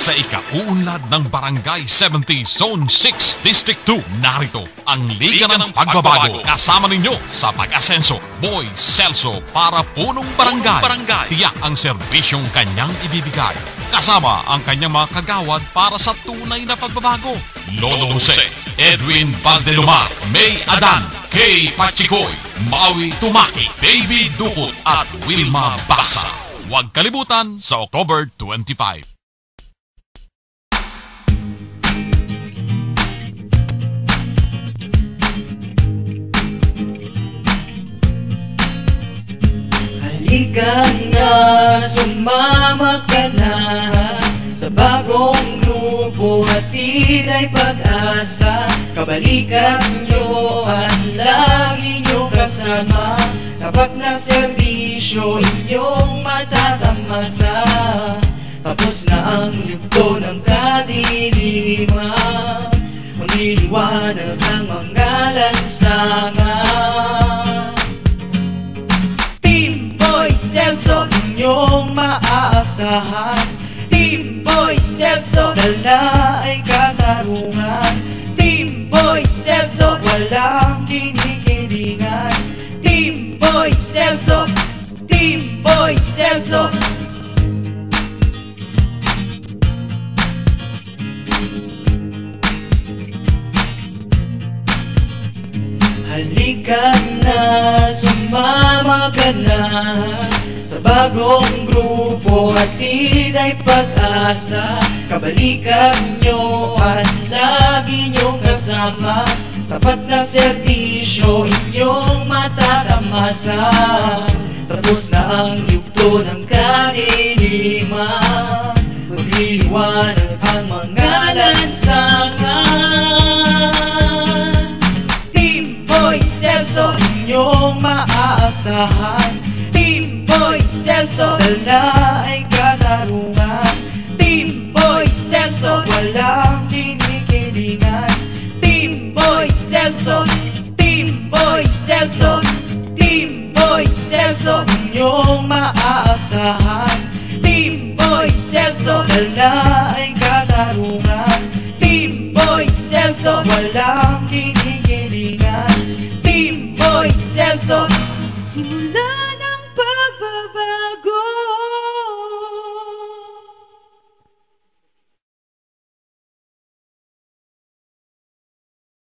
sa ikauunlad ng Barangay 70 Zone 6 District 2. Narito ang Liga ng Pagbabago. Kasama ninyo sa pag-asenso, Boy Celso para punong barangay. Tiyak ang serbisyong kanyang ibibigay. Kasama ang kanyang mga kagawad para sa tunay na pagbabago. Lolo Jose, Edwin Valdelomar, May Adan, Kay Pachikoy, Maui Tumaki, David Dukot at Wilma Basa. Huwag kalimutan sa October 25. Halika na, sumama ka na sa bagong grupo, hatid ay pag-asa. Kabalikan nyo at lagi nyo kasama. Tapat na serbisyo inyong matatamasa. Tapos na ang yugto ng kadiliman, magliliwanag ang mga lansangan. Team Boy Celso, inyong maaasahan. Team Boy Celso, dala ay katarungan. Team Boy Celso, walang kinikilingan. Team Boy Celso, Team Boy Celso. Halika na, sumama ka na sa bagong grupo, hatid ay pag-asa. Kabalikan nyo at lagi nyo kasama. Tapat na serbisyo inyong matatamasa. Tapos na ang yugto ng kadiliman, magliliwanag ang mga lansangan. Team Boy Celso, inyong maaasahan. Team Boy Celso, dala ay katarungan. Team Boy Celso, walang kinikilingan. Team Boy Celso, Team Boy Celso, Team Boy Celso, inyong maaasahan. Team Boy Celso, dala ay katarungan. Team Boy Celso, walang kinikilingan. Team Boy Celso, simula ng pagbabago.